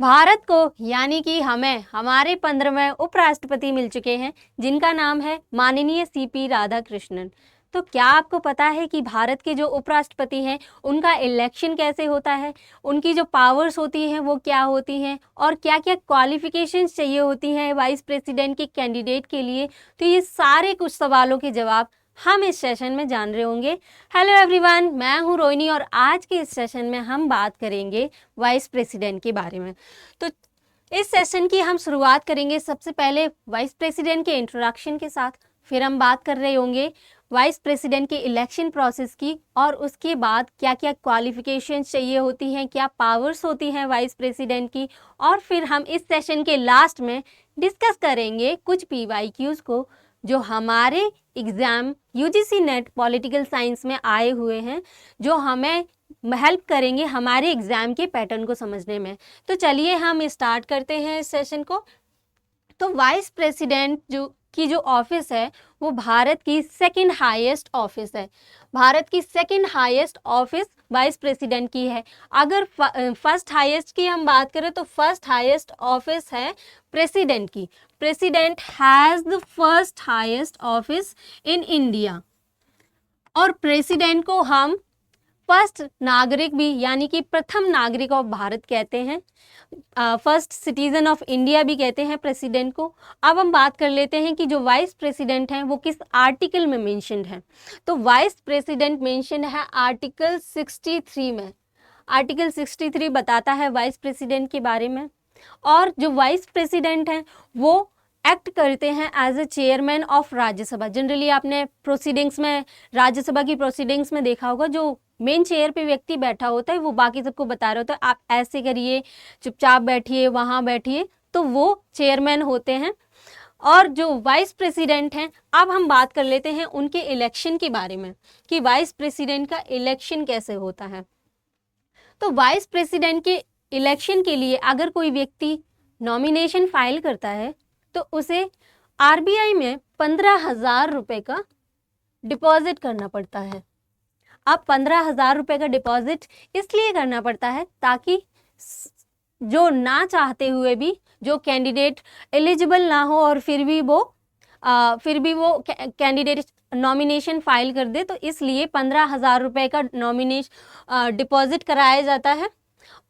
भारत को यानी कि हमें हमारे 15वें उपराष्ट्रपति मिल चुके हैं जिनका नाम है माननीय सीपी राधाकृष्णन। तो क्या आपको पता है कि भारत के जो उपराष्ट्रपति हैं उनका इलेक्शन कैसे होता है, उनकी जो पावर्स होती हैं वो क्या होती हैं और क्या क्या क्वालिफिकेशंस चाहिए होती हैं वाइस प्रेसिडेंट के कैंडिडेट के लिए। तो ये सारे कुछ सवालों के जवाब हम इस सेशन में जान रहे होंगे। हेलो एवरीवन, मैं हूं रोहिणी और आज के इस सेशन में हम बात करेंगे वाइस प्रेसिडेंट के बारे में। तो इस सेशन की हम शुरुआत करेंगे सबसे पहले वाइस प्रेसिडेंट के इंट्रोडक्शन के साथ, फिर हम बात कर रहे होंगे वाइस प्रेसिडेंट के इलेक्शन प्रोसेस की और उसके बाद क्या क्या क्वालिफिकेशंस चाहिए होती हैं, क्या पावर्स होती हैं वाइस प्रेसिडेंट की, और फिर हम इस सेशन के लास्ट में डिस्कस करेंगे कुछ PYQs को जो हमारे exam UGC net political science में आए हुए हैं, जो हमें हेल्प करेंगे हमारे एग्ज़ाम के पैटर्न को समझने में। तो चलिए हम स्टार्ट करते हैं इस सेशन को। तो वाइस प्रेसिडेंट जो ऑफिस है वो भारत की सेकंड हाईएस्ट ऑफिस है। भारत की second highest office vice president की है। अगर फर्स्ट हाईएस्ट की हम बात करें तो फर्स्ट हाईएस्ट ऑफिस है प्रेसिडेंट की। President has the first highest office in India और प्रेसिडेंट को हम फर्स्ट नागरिक भी यानी कि प्रथम नागरिक ऑफ भारत कहते हैं, फर्स्ट सिटीजन ऑफ इंडिया भी कहते हैं प्रेसिडेंट को। अब हम बात कर लेते हैं कि जो वाइस प्रेसिडेंट हैं वो किस आर्टिकल में मेंशन्ड है। तो वाइस प्रेसिडेंट मेंशन है आर्टिकल 63 में। आर्टिकल 63 बताता है वाइस प्रेसिडेंट के बारे में। और जो वाइस प्रेसिडेंट हैं वो एक्ट करते हैं as a chairman of Rajya Sabha. Generally आपने प्रोसीडिंग्स में, राज्यसभा की प्रोसीडिंग्स में देखा होगा, जो मेन चेयर पे व्यक्ति बैठा होता है वो बाकी सबको बता रहा होता है आप ऐसे करिए, चुपचाप बैठिए, वहाँ बैठिए, तो वो चेयरमैन होते हैं। और जो वाइस प्रेसिडेंट हैं, अब हम बात कर लेते हैं उनके इलेक्शन के बारे में कि वाइस प्रेसिडेंट का इलेक्शन कैसे होता है। तो वाइस प्रेसिडेंट के इलेक्शन के लिए अगर कोई व्यक्ति नॉमिनेशन फाइल करता है तो उसे RBI में 15,000 रुपये का डिपॉजिट करना पड़ता है। अब 15,000 रुपये का डिपॉजिट इसलिए करना पड़ता है ताकि जो ना चाहते हुए भी जो कैंडिडेट एलिजिबल ना हो और फिर भी वो कैंडिडेट नॉमिनेशन फाइल कर दे, तो इसलिए 15,000 रुपये का डिपॉजिट कराया जाता है।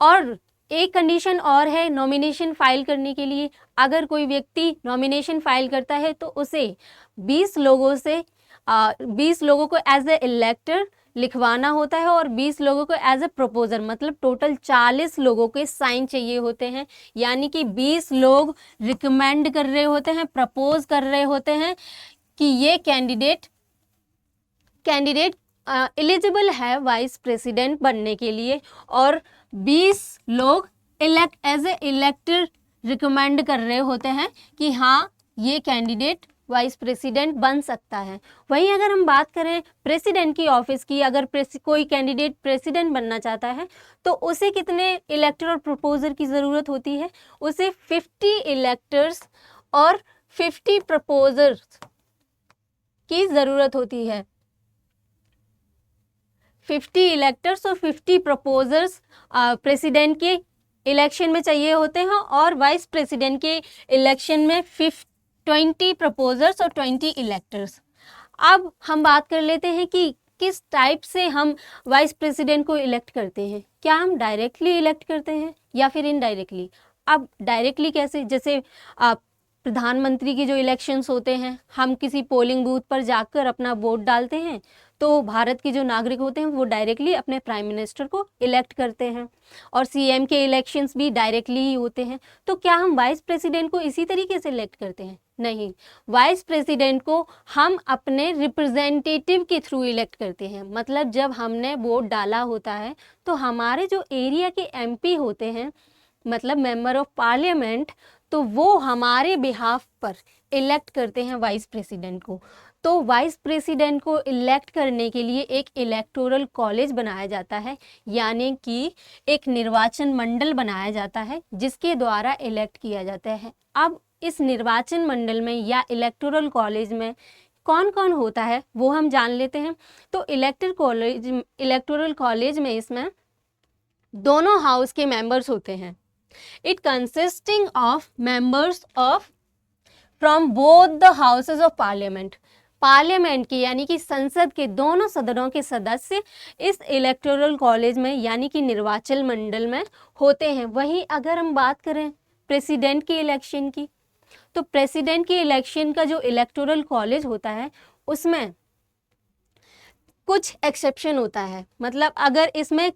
और एक कंडीशन और है नॉमिनेशन फाइल करने के लिए, अगर कोई व्यक्ति नॉमिनेशन फाइल करता है तो उसे 20 लोगों को एज ए इलेक्टर लिखवाना होता है और 20 लोगों को एज ए प्रपोजर, मतलब टोटल 40 लोगों के साइन चाहिए होते हैं। यानी कि 20 लोग रिकमेंड कर रहे होते हैं, प्रपोज कर रहे होते हैं कि ये कैंडिडेट एलिजिबल है वाइस प्रेसिडेंट बनने के लिए, और 20 लोग एज ए इलेक्टर रिकमेंड कर रहे होते हैं कि हाँ ये कैंडिडेट वाइस प्रेसिडेंट बन सकता है। वहीं अगर हम बात करें प्रेसिडेंट की ऑफिस की, अगर कोई कैंडिडेट प्रेसिडेंट बनना चाहता है तो उसे कितने इलेक्टर और प्रपोजर की ज़रूरत होती है? उसे 50 इलेक्टर्स और 50 प्रपोजर्स की ज़रूरत होती है। 50 इलेक्टर्स और 50 प्रपोजर्स प्रेसिडेंट के इलेक्शन में चाहिए होते हैं और वाइस प्रेसिडेंट के इलेक्शन में 20 प्रपोजर्स और 20 इलेक्टर्स। अब हम बात कर लेते हैं कि किस टाइप से हम वाइस प्रेसिडेंट को इलेक्ट करते हैं। क्या हम डायरेक्टली इलेक्ट करते हैं या फिर इनडायरेक्टली? अब डायरेक्टली कैसे? जैसे प्रधानमंत्री के जो इलेक्शंस होते हैं, हम किसी पोलिंग बूथ पर जाकर अपना वोट डालते हैं, तो भारत के जो नागरिक होते हैं वो डायरेक्टली अपने प्राइम मिनिस्टर को इलेक्ट करते हैं। और CM के इलेक्शंस भी डायरेक्टली ही होते हैं। तो क्या हम वाइस प्रेसिडेंट को इसी तरीके से इलेक्ट करते हैं? नहीं, वाइस प्रेसिडेंट को हम अपने रिप्रेजेंटेटिव के थ्रू इलेक्ट करते हैं। मतलब जब हमने वोट डाला होता है तो हमारे जो एरिया के MP होते हैं, मतलब मेंबर ऑफ पार्लियामेंट, तो वो हमारे बिहाफ पर इलेक्ट करते हैं वाइस प्रेसिडेंट को। तो वाइस प्रेसिडेंट को इलेक्ट करने के लिए एक इलेक्टोरल कॉलेज बनाया जाता है, यानी कि एक निर्वाचन मंडल बनाया जाता है जिसके द्वारा इलेक्ट किया जाता है। अब इस निर्वाचन मंडल में या इलेक्टोरल कॉलेज में कौन कौन होता है वो हम जान लेते हैं। तो इलेक्टोरल कॉलेज में इसमें दोनों हाउस के मेंबर्स होते हैं। It consisting of members of from both the houses of parliament. Parliament की यानी कि संसद के दोनों सदनों के सदस्य इस इलेक्टोरल कॉलेज में यानी कि निर्वाचन मंडल में होते हैं। वहीं अगर हम बात करें प्रेसिडेंट की इलेक्शन की, तो प्रेसिडेंट की इलेक्शन का जो इलेक्टोरल कॉलेज होता है उसमें कुछ एक्सेप्शन होता है। मतलब अगर इसमें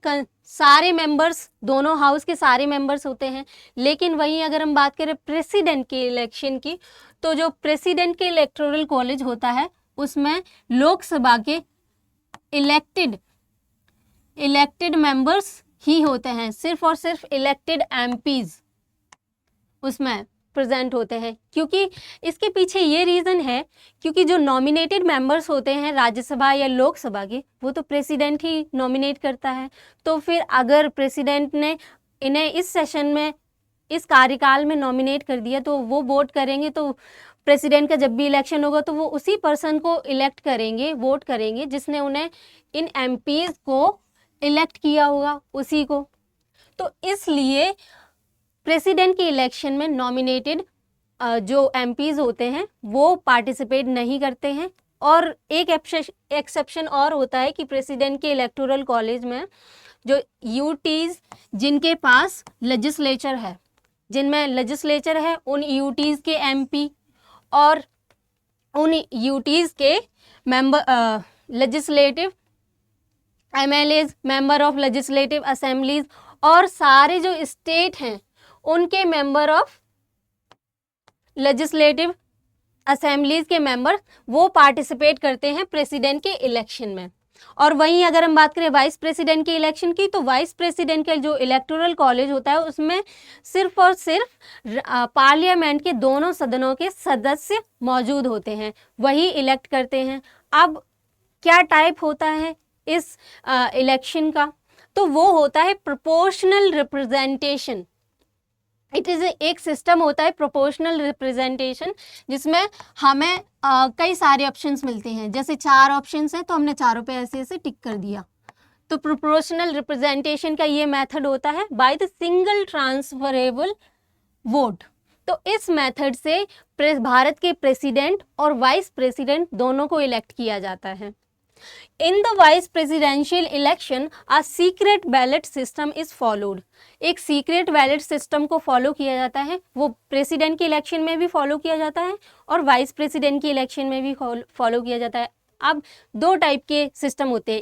सारे मेंबर्स, दोनों हाउस के सारे मेंबर्स होते हैं, लेकिन वहीं अगर हम बात करें प्रेसिडेंट की इलेक्शन की, तो जो प्रेसिडेंट के इलेक्टोरल कॉलेज होता है उसमें लोकसभा के इलेक्टेड मेंबर्स ही होते हैं, सिर्फ और सिर्फ इलेक्टेड एमपीज उसमें प्रेजेंट होते हैं। क्योंकि इसके पीछे ये रीज़न है क्योंकि जो नॉमिनेटेड मेंबर्स होते हैं राज्यसभा या लोकसभा के, वो तो प्रेसिडेंट ही नॉमिनेट करता है। तो फिर अगर प्रेसिडेंट ने इन्हें इस सेशन में, इस कार्यकाल में नॉमिनेट कर दिया तो वो वोट करेंगे, तो प्रेसिडेंट का जब भी इलेक्शन होगा तो वो उसी पर्सन को इलेक्ट करेंगे, वोट करेंगे जिसने उन्हें इन एमपीज को इलेक्ट किया होगा, उसी को। तो इसलिए प्रेसिडेंट के इलेक्शन में नॉमिनेटेड जो एमपीज होते हैं वो पार्टिसिपेट नहीं करते हैं। और एक एक्सेप्शन और होता है कि प्रेसिडेंट के इलेक्टोरल कॉलेज में जो यूटीज जिनके पास लेजिस्लेचर है, जिनमें लेजिस्लेचर है, उन यूटीज के एमपी और उन यूटीज के member legislative MLAs, member of legislative assemblies, और सारे जो स्टेट हैं उनके मेंबर ऑफ लेजिस्लेटिव असेंबलीज के मेंबर वो पार्टिसिपेट करते हैं प्रेसिडेंट के इलेक्शन में। और वहीं अगर हम बात करें वाइस प्रेसिडेंट के इलेक्शन की, तो वाइस प्रेसिडेंट का जो इलेक्टोरल कॉलेज होता है उसमें सिर्फ और सिर्फ पार्लियामेंट के दोनों सदनों के सदस्य मौजूद होते हैं, वही इलेक्ट करते हैं। अब क्या टाइप होता है इस इलेक्शन का, तो वो होता है प्रोपोर्शनल रिप्रेजेंटेशन। इट इज़ एक सिस्टम होता है प्रोपोर्शनल रिप्रेजेंटेशन, जिसमें हमें कई सारे ऑप्शंस मिलते हैं। जैसे 4 ऑप्शंस हैं तो हमने चारों पे ऐसे ऐसे टिक कर दिया। तो प्रोपोर्शनल रिप्रेजेंटेशन का ये मेथड होता है by the single transferable vote. तो इस मेथड से भारत के प्रेसिडेंट और वाइस प्रेसिडेंट दोनों को इलेक्ट किया जाता है। In the vice presidential election, a secret ballot system is followed. एक सीक्रेट बैलेट सिस्टम को फॉलो किया जाता है, वो प्रेसिडेंट के इलेक्शन में भी फॉलो किया जाता है और वाइस प्रेसिडेंट के इलेक्शन में भी फॉलो किया जाता है। अब 2 टाइप के सिस्टम होते हैं,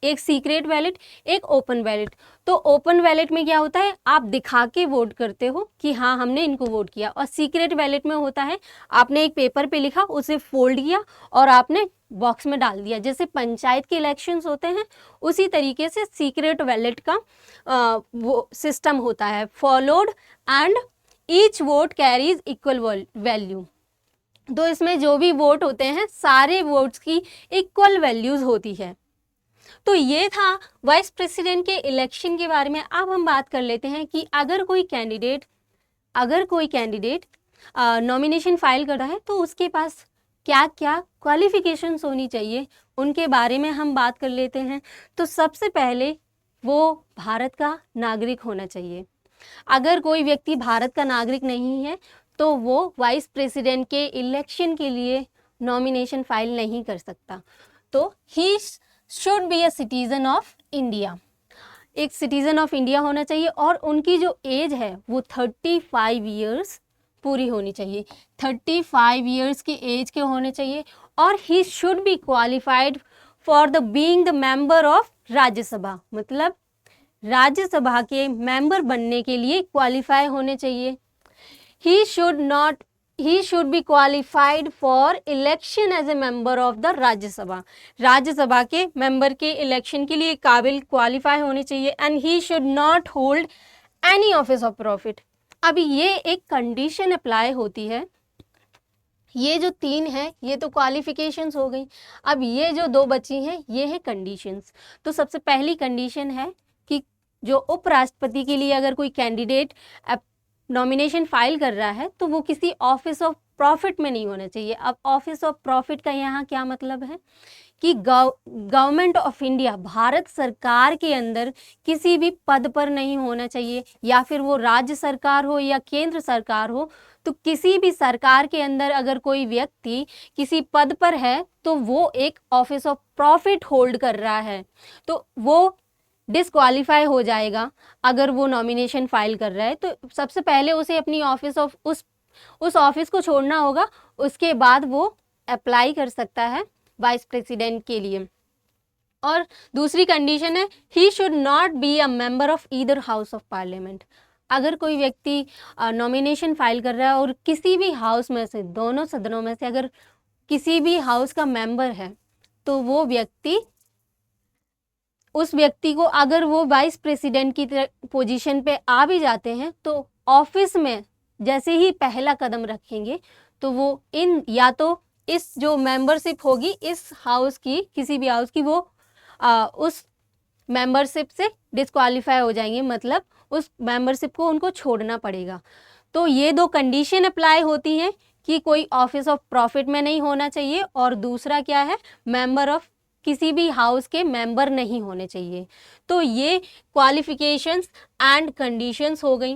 एक सीक्रेट बैलेट, एक ओपन बैलेट। तो ओपन बैलेट में क्या होता है, आप दिखा के वोट करते हो कि हाँ हमने इनको वोट किया, और सीक्रेट बैलेट में होता है आपने एक पेपर पे लिखा, उसे फोल्ड किया और आपने बॉक्स में डाल दिया। जैसे पंचायत के इलेक्शंस होते हैं उसी तरीके से सीक्रेट बैलेट का वो सिस्टम होता है followed, and each vote carries equal value. तो इसमें जो भी वोट होते हैं सारे वोट्स की इक्वल वैल्यूज होती है। तो ये था वाइस प्रेसिडेंट के इलेक्शन के बारे में। अब हम बात कर लेते हैं कि अगर कोई कैंडिडेट नॉमिनेशन फाइल कर रहा है तो उसके पास क्या क्या क्वालिफिकेशंस होनी चाहिए, उनके बारे में हम बात कर लेते हैं। तो सबसे पहले वो भारत का नागरिक होना चाहिए। अगर कोई व्यक्ति भारत का नागरिक नहीं है तो वो वाइस प्रेसिडेंट के इलेक्शन के लिए नॉमिनेशन फाइल नहीं कर सकता। तो ही should be a citizen of India, एक सिटीजन ऑफ इंडिया होना चाहिए, और उनकी जो एज है वो 35 ईयर्स पूरी होनी चाहिए। 35 ईयर्स की एज के होने चाहिए, और ही should be qualified for the being the member of Rajya Sabha, मतलब राज्यसभा के मेंबर बनने के लिए क्वालिफाई होने चाहिए। He should be qualified for election as a member of the Rajya Sabha, Rajya Sabha के मेंबर के इलेक्शन के लिए काबिल क्वालिफाई होने चाहिए। And he should not hold any office of profit. अभी ये एक कंडीशन अप्लाई होती है, ये जो 3 हैं ये तो क्वालिफिकेशंस हो गई, अब ये जो 2 बची हैं ये है कंडीशंस। तो सबसे पहली कंडीशन है कि जो उपराष्ट्रपति के लिए अगर कोई कैंडिडेट नॉमिनेशन फाइल कर रहा है तो वो किसी ऑफिस ऑफ प्रॉफिट में नहीं होना चाहिए। अब ऑफिस ऑफ प्रॉफिट का यहाँ क्या मतलब है कि गवर्नमेंट ऑफ इंडिया, भारत सरकार के अंदर किसी भी पद पर नहीं होना चाहिए, या फिर वो राज्य सरकार हो या केंद्र सरकार हो, तो किसी भी सरकार के अंदर अगर कोई व्यक्ति किसी पद पर है तो वो एक ऑफिस ऑफ प्रॉफिट होल्ड कर रहा है, तो वो डिस्क्वालीफाई हो जाएगा। अगर वो नॉमिनेशन फाइल कर रहा है तो सबसे पहले उसे अपनी ऑफिस ऑफ उस ऑफिस को छोड़ना होगा, उसके बाद वो अप्लाई कर सकता है वाइस प्रेसिडेंट के लिए। और दूसरी कंडीशन है, he should not be a member of either house of parliament. अगर कोई व्यक्ति नॉमिनेशन फाइल कर रहा है और किसी भी हाउस में से, दोनों सदनों में से अगर किसी भी हाउस का मेंबर है, तो वो व्यक्ति, उस व्यक्ति को अगर वो वाइस प्रेसिडेंट की पोजीशन पे आ भी जाते हैं तो ऑफिस में जैसे ही पहला कदम रखेंगे तो वो या तो इस जो मेंबरशिप होगी इस हाउस की, किसी भी हाउस की, वो उस मेंबरशिप से डिस्क्वालीफाई हो जाएंगे, मतलब उस मेंबरशिप को उनको छोड़ना पड़ेगा। तो ये दो कंडीशन अप्लाई होती हैं कि कोई ऑफिस ऑफ प्रॉफिट में नहीं होना चाहिए, और दूसरा क्या है, मेंबर ऑफ किसी भी हाउस के मेंबर नहीं होने चाहिए। तो ये क्वालिफिकेशंस एंड कंडीशंस हो गई।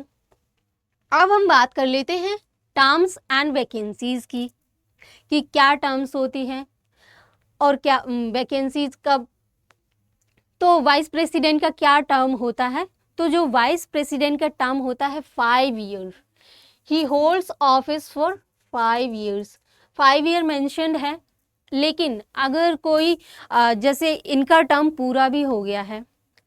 अब हम बात कर लेते हैं टर्म्स एंड वैकेंसीज की, कि क्या टर्म्स होती हैं और क्या वैकेंसीज कब। तो वाइस प्रेसिडेंट का क्या टर्म होता है, तो जो वाइस प्रेसिडेंट का टर्म होता है 5 year. He holds office for 5 years. 5 year mentioned है, लेकिन अगर कोई जैसे इनका टर्म पूरा भी हो गया है,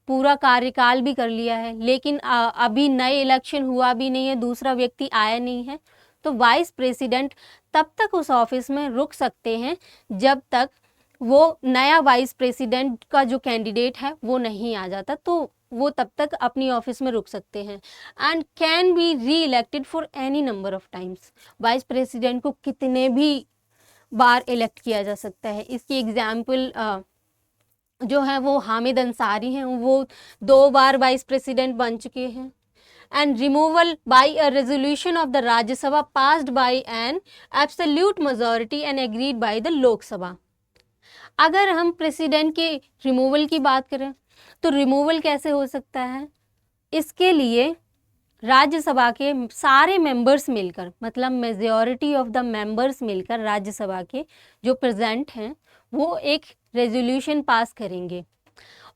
पूरा कार्यकाल भी कर लिया है, लेकिन अभी नए इलेक्शन हुआ भी नहीं है, दूसरा व्यक्ति आया नहीं है, तो वाइस प्रेसिडेंट तब तक उस ऑफिस में रुक सकते हैं जब तक वो नया वाइस प्रेसिडेंट का जो कैंडिडेट है वो नहीं आ जाता, तो वो तब तक अपनी ऑफिस में रुक सकते हैं। एंड कैन बी री elected for any number of times. Vice president को कितने भी बार इलेक्ट किया जा सकता है। इसकी एग्जाम्पल जो है वो हामिद अंसारी हैं, वो 2 बार वाइस प्रेसिडेंट बन चुके हैं। And removal by a resolution of the Rajya Sabha passed by an absolute majority and agreed by the Lok Sabha. अगर हम प्रेसिडेंट के रिमूवल की बात करें तो रिमूवल कैसे हो सकता है, इसके लिए राज्यसभा के सारे मेंबर्स मिलकर, मतलब मेजॉरिटी ऑफ द मेंबर्स मिलकर राज्यसभा के जो प्रेजेंट हैं वो एक रेजोल्यूशन पास करेंगे,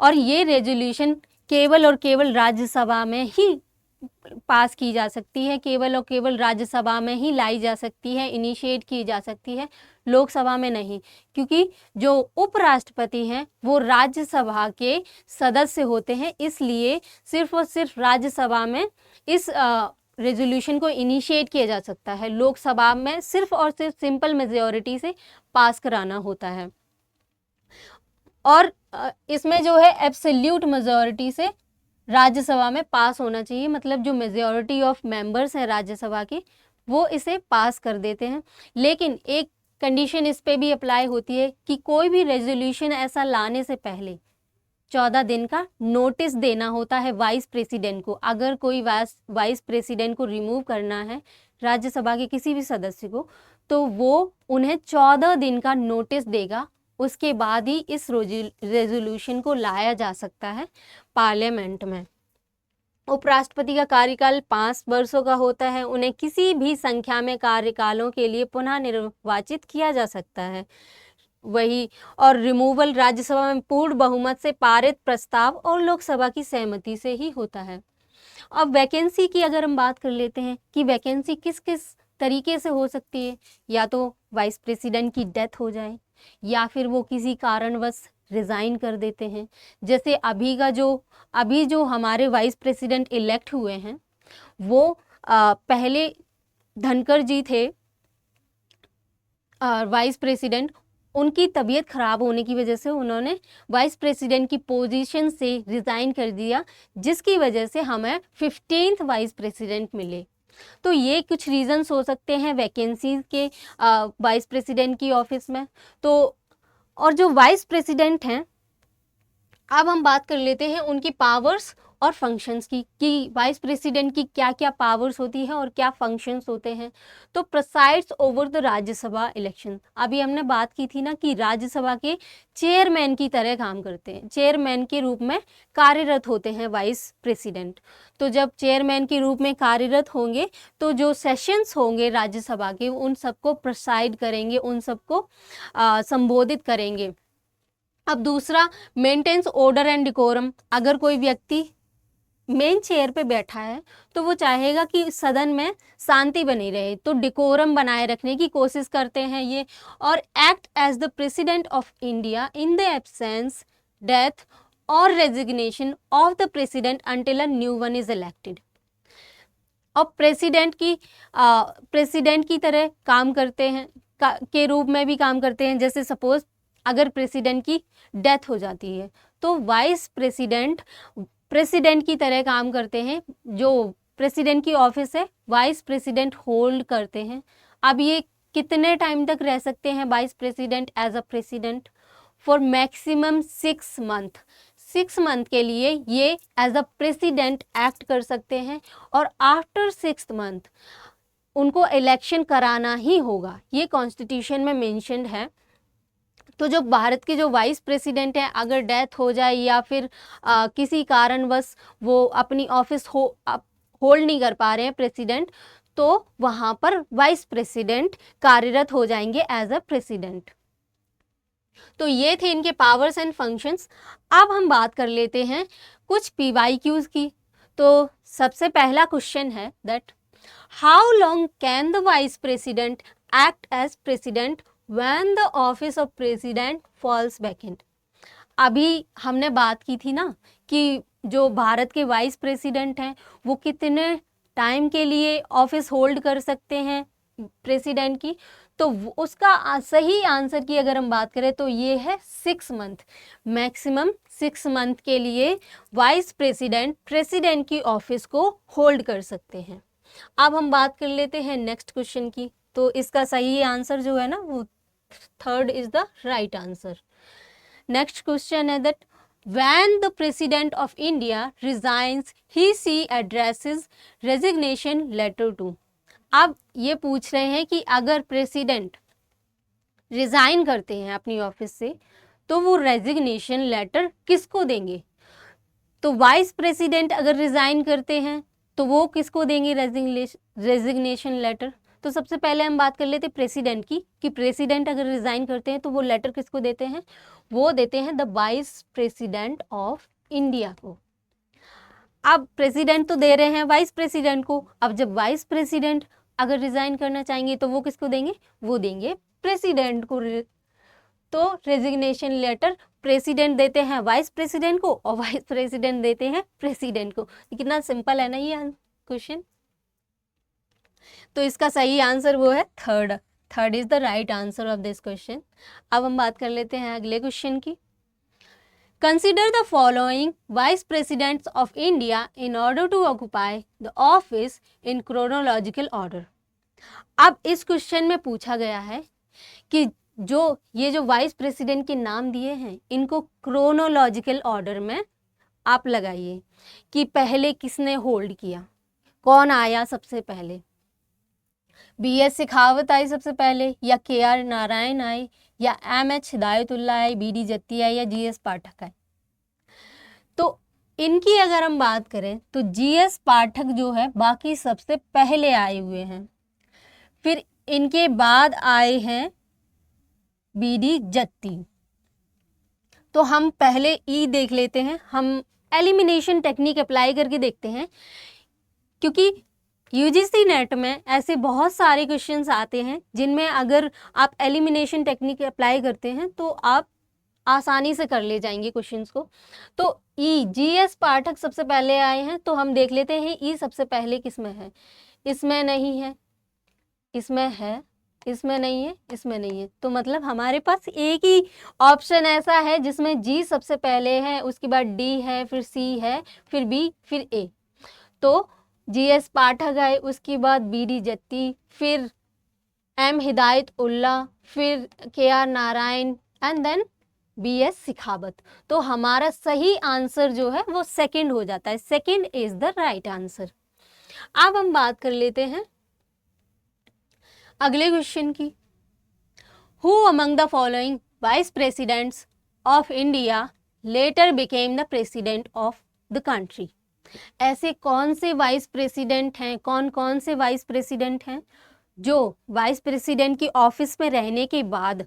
और ये रेजोल्यूशन केवल और केवल राज्यसभा में ही पास की जा सकती है, केवल और केवल राज्यसभा में ही लाई जा सकती है, इनिशिएट की जा सकती है, लोकसभा में नहीं। क्योंकि जो उपराष्ट्रपति हैं वो राज्यसभा के सदस्य होते हैं, इसलिए सिर्फ और सिर्फ राज्यसभा में इस रेजोल्यूशन को इनिशिएट किया जा सकता है। लोकसभा में सिर्फ और सिर्फ सिंपल मेजॉरिटी से पास कराना होता है, और इसमें जो है एब्सोल्यूट मेजॉरिटी से राज्यसभा में पास होना चाहिए, मतलब जो मेजॉरिटी ऑफ मेंबर्स हैं राज्यसभा के वो इसे पास कर देते हैं। लेकिन एक कंडीशन इस पे भी अप्लाई होती है कि कोई भी रेजोल्यूशन ऐसा लाने से पहले 14 दिन का नोटिस देना होता है वाइस प्रेसिडेंट को। अगर कोई वाइस प्रेसिडेंट को रिमूव करना है राज्यसभा के किसी भी सदस्य को, तो वो उन्हें 14 दिन का नोटिस देगा, उसके बाद ही इस रेजोल्यूशन को लाया जा सकता है पार्लियामेंट में। उपराष्ट्रपति का कार्यकाल 5 वर्षों का होता है। उन्हें किसी भी संख्या में कार्यकालों के लिए पुनः निर्वाचित किया जा सकता है। वही, और रिमूवल राज्यसभा में पूर्ण बहुमत से पारित प्रस्ताव और लोकसभा की सहमति से ही होता है। अब वैकेंसी की अगर हम बात कर लेते हैं कि वैकेंसी किस किस तरीके से हो सकती है, या तो वाइस प्रेसिडेंट की डेथ हो जाए, या फिर वो किसी कारणवश रिज़ाइन कर देते हैं। जैसे अभी जो हमारे वाइस प्रेसिडेंट इलेक्ट हुए हैं वो पहले धनखड़ जी थे वाइस प्रेसिडेंट, उनकी तबीयत खराब होने की वजह से उन्होंने वाइस प्रेसिडेंट की पोजीशन से रिज़ाइन कर दिया, जिसकी वजह से हमें 15th वाइस प्रेसिडेंट मिले। तो ये कुछ रीजंस हो सकते हैं वैकेंसीज के वाइस प्रेसिडेंट की ऑफिस में। तो और जो वाइस प्रेसिडेंट हैं, अब हम बात कर लेते हैं उनकी पावर्स और फंक्शंस की, कि वाइस प्रेसिडेंट की क्या क्या पावर्स होती है और क्या फंक्शंस होते हैं। तो presides over the Rajya Sabha election, अभी हमने बात की थी ना कि राज्यसभा के चेयरमैन की तरह काम करते हैं, चेयरमैन के रूप में कार्यरत होते हैं वाइस प्रेसिडेंट। तो जब चेयरमैन के रूप में कार्यरत होंगे तो जो सेशंस होंगे राज्यसभा के उन सबको प्रिसाइड करेंगे, उन सबको संबोधित करेंगे। अब दूसरा, मेंटेन्स ऑर्डर एंड डिकोरम, अगर कोई व्यक्ति मेन चेयर पे बैठा है तो वो चाहेगा कि सदन में शांति बनी रहे, तो डिकोरम बनाए रखने की कोशिश करते हैं ये। और act as the president of India in the absence, death or resignation of the president until a new one is elected. और प्रेसिडेंट की तरह काम करते हैं, के रूप में भी काम करते हैं। जैसे सपोज अगर प्रेसिडेंट की डेथ हो जाती है तो वाइस प्रेसिडेंट की तरह काम करते हैं, जो प्रेसिडेंट की ऑफिस है वाइस प्रेसिडेंट होल्ड करते हैं। अब ये कितने टाइम तक रह सकते हैं vice president as a president? For maximum 6 month, 6 month के लिए ये एज अ प्रेसिडेंट एक्ट कर सकते हैं, और आफ्टर 6th मंथ उनको इलेक्शन कराना ही होगा, ये कॉन्स्टिट्यूशन में मेंशन्ड है। तो जो भारत के जो वाइस प्रेसिडेंट हैं, अगर डेथ हो जाए या फिर किसी कारणवश वो अपनी ऑफिस होल्ड नहीं कर पा रहे हैं प्रेसिडेंट, तो वहाँ पर वाइस प्रेसिडेंट कार्यरत हो जाएंगे एज अ प्रेसिडेंट। तो ये थे इनके पावर्स एंड फंक्शंस। अब हम बात कर लेते हैं कुछ PYQs की। तो सबसे पहला क्वेश्चन है that how long can the vice president act as president when the office of president falls vacant? अभी हमने बात की थी ना कि जो भारत के वाइस प्रेसिडेंट हैं वो कितने टाइम के लिए ऑफिस होल्ड कर सकते हैं प्रेसिडेंट की, तो उसका सही आंसर की अगर हम बात करें तो ये है 6 मंथ। मैक्सिमम 6 मंथ के लिए वाइस प्रेसिडेंट की ऑफिस को होल्ड कर सकते हैं। अब हम बात कर लेते हैं नेक्स्ट क्वेश्चन की। तो इसका सही आंसर जो है ना वो 3rd is the right answer. Next question है that when the president of India resigns, he addresses resignation letter to. अब ये पूछ रहे हैं कि अगर प्रेसिडेंट रिजाइन करते हैं अपनी ऑफिस से तो वो रेजिग्नेशन लेटर किसको देंगे? तो वाइस प्रेसिडेंट अगर रिजाइन करते हैं तो वो किसको देंगे रेजिग्नेशन लेटर? तो सबसे पहले हम बात कर लेते हैं प्रेसिडेंट की, कि प्रेसिडेंट अगर रिजाइन करते हैं तो वो लेटर किसको देते हैं? वो देते हैं the vice president of India को। अब प्रेसिडेंट तो दे रहे हैं वाइस प्रेसिडेंट को, अब जब वाइस प्रेसिडेंट अगर रिजाइन करना चाहेंगे तो वो किसको देंगे? वो देंगे प्रेसिडेंट को। तो रेजिग्नेशन लेटर प्रेसिडेंट देते हैं वाइस प्रेसिडेंट को और वाइस प्रेसिडेंट देते हैं प्रेसिडेंट को। कितना सिंपल है ना ये क्वेश्चन। तो इसका सही आंसर वो है 3rd is the right answer of this question. अब हम बात कर लेते हैं अगले क्वेश्चन की। Consider the following vice presidents of India in order to occupy the office in chronological order. अब इस क्वेश्चन में पूछा गया है कि ये जो वाइस प्रेसिडेंट के नाम दिए हैं इनको क्रोनोलॉजिकल ऑर्डर में आप लगाइए कि पहले किसने होल्ड किया, कौन आया सबसे पहले। BS शेखावत आई सबसे पहले, या KR नारायण आए, या MH हिदायतुल्लाह आए, BD जत्ती आए, या GS पाठक आए। तो इनकी अगर हम बात करें तो GS पाठक जो है बाकी सबसे पहले आए हुए हैं, फिर इनके बाद आए हैं BD जत्ती। तो हम पहले E देख लेते हैं, हम एलिमिनेशन टेक्निक अप्लाई करके देखते हैं, क्योंकि UGC नेट में ऐसे बहुत सारे क्वेश्चंस आते हैं जिनमें अगर आप एलिमिनेशन टेक्निक अप्लाई करते हैं तो आप आसानी से कर ले जाएंगे क्वेश्चंस को। तो GS पाठक सबसे पहले आए हैं, तो हम देख लेते हैं E सबसे पहले किसमें है। इसमें नहीं है, इसमें है, इसमें नहीं है, इसमें नहीं है। तो मतलब हमारे पास एक ही ऑप्शन ऐसा है जिसमें G सबसे पहले है, उसके बाद D है, फिर C है, फिर B, फिर A। तो GS पाठक आए, उसके बाद BD जत्ती, फिर M हिदायतुल्लाह, फिर KR Narayan and then BS Shekhawat. तो हमारा सही आंसर जो है वो सेकंड हो जाता है, second is the right answer. अब हम बात कर लेते हैं अगले क्वेश्चन की। Who among the following vice presidents of India later became the president of the country. ऐसे कौन से वाइस प्रेसिडेंट हैं, कौन कौन से वाइस प्रेसिडेंट हैं जो वाइस प्रेसिडेंट की ऑफिस में रहने के बाद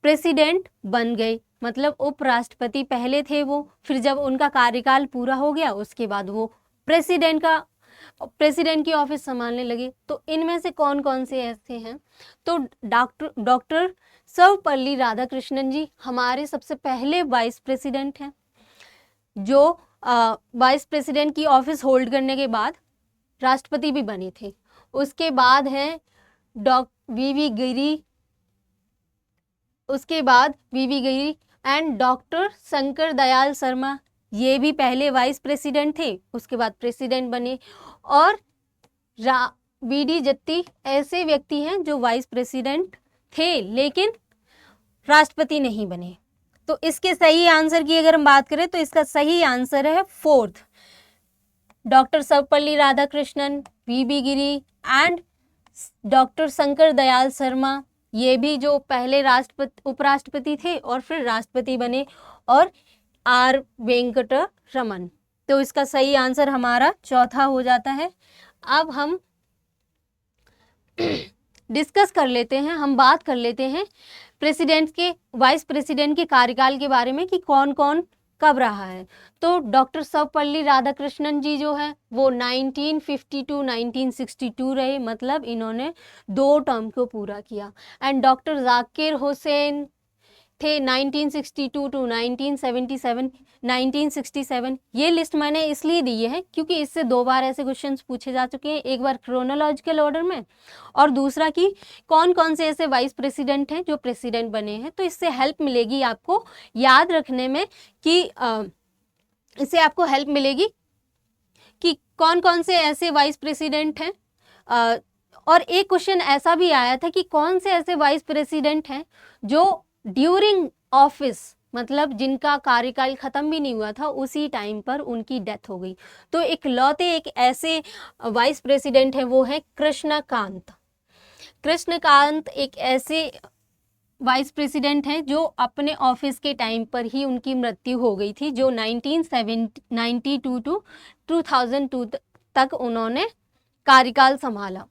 प्रेसिडेंट बन गए, मतलब उपराष्ट्रपति पहले थे वो, फिर जब उनका कार्यकाल पूरा हो गया उसके बाद वो प्रेसिडेंट की ऑफिस संभालने लगे। तो इनमें से कौन कौन से ऐसे हैं? तो डॉक्टर सर्वपल्ली राधाकृष्णन जी हमारे सबसे पहले वाइस प्रेसिडेंट हैं, जो वाइस प्रेसिडेंट की ऑफिस होल्ड करने के बाद राष्ट्रपति भी बने थे। उसके बाद हैं वीवी गिरी, उसके बाद वीवी गिरी एंड डॉक्टर शंकर दयाल शर्मा, ये भी पहले वाइस प्रेसिडेंट थे, उसके बाद प्रेसिडेंट बने। और BD जत्ती ऐसे व्यक्ति हैं जो वाइस प्रेसिडेंट थे लेकिन राष्ट्रपति नहीं बने। तो इसके सही आंसर की अगर हम बात करें तो इसका सही आंसर है fourth, doctor Sarvepalli Radhakrishnan, VB Giri and doctor Shankar Dayal Sharma, ये भी जो पहले उपराष्ट्रपति थे और फिर राष्ट्रपति बने, और R वेंकट रमन। तो इसका सही आंसर हमारा चौथा हो जाता है। अब हम डिस्कस कर लेते हैं, हम बात कर लेते हैं प्रेसिडेंट के, वाइस प्रेसिडेंट के कार्यकाल के बारे में कि कौन कौन कब रहा है। तो डॉक्टर सर्वपल्ली राधाकृष्णन जी जो है वो 1950 1962 रहे, मतलब इन्होंने 2 टर्म को पूरा किया। एंड डॉक्टर जाकिर हुसैन थे 1962 टू 1967। ये लिस्ट मैंने इसलिए दी है क्योंकि इससे 2 बार ऐसे क्वेश्चंस पूछे जा चुके हैं, एक बार क्रोनोलॉजिकल ऑर्डर में और दूसरा कि कौन कौन से ऐसे वाइस प्रेसिडेंट हैं जो प्रेसिडेंट बने हैं। तो इससे हेल्प मिलेगी आपको याद रखने में कि इससे आपको हेल्प मिलेगी कि कौन कौन से ऐसे वाइस प्रेसिडेंट हैं। और एक क्वेश्चन ऐसा भी आया था कि कौन से ऐसे वाइस प्रेसिडेंट हैं जो ड्यूरिंग ऑफिस, मतलब जिनका कार्यकाल खत्म भी नहीं हुआ था उसी टाइम पर उनकी डेथ हो गई। तो इकलौते एक ऐसे वाइस प्रेसिडेंट है वो है कृष्णकांत। कृष्णकांत एक ऐसे वाइस प्रेसिडेंट हैं जो अपने ऑफिस के टाइम पर ही उनकी मृत्यु हो गई थी, जो 1992 टू 2002 तक उन्होंने कार्यकाल संभाला।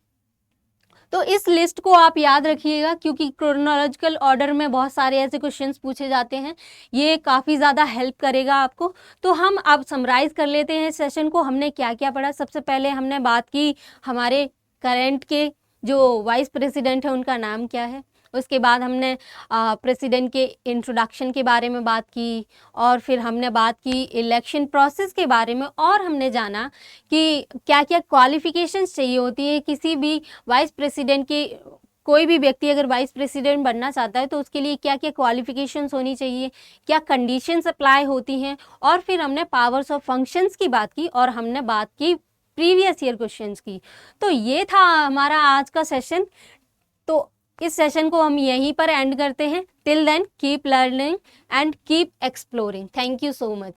तो इस लिस्ट को आप याद रखिएगा क्योंकि क्रोनोलॉजिकल ऑर्डर में बहुत सारे ऐसे क्वेश्चंस पूछे जाते हैं, ये काफ़ी ज़्यादा हेल्प करेगा आपको। तो हम अब समराइज कर लेते हैं सेशन को, हमने क्या क्या पढ़ा। सबसे पहले हमने बात की हमारे करंट के जो वाइस प्रेसिडेंट है उनका नाम क्या है, उसके बाद हमने प्रेसिडेंट के इंट्रोडक्शन के बारे में बात की, और फिर हमने बात की इलेक्शन प्रोसेस के बारे में, और हमने जाना कि क्या क्या क्वालिफिकेशंस चाहिए होती है किसी भी वाइस प्रेसिडेंट के। कोई भी व्यक्ति अगर वाइस प्रेसिडेंट बनना चाहता है तो उसके लिए क्या क्या क्वालिफिकेशंस होनी चाहिए, क्या कंडीशंस अप्लाई होती हैं, और फिर हमने पावर्स ऑफ फंक्शंस की बात की, और हमने बात की प्रीवियस ईयर क्वेश्चंस की। तो ये था हमारा आज का सेशन। तो इस सेशन को हम यहीं पर एंड करते हैं। Till then keep learning and keep exploring. Thank you so much.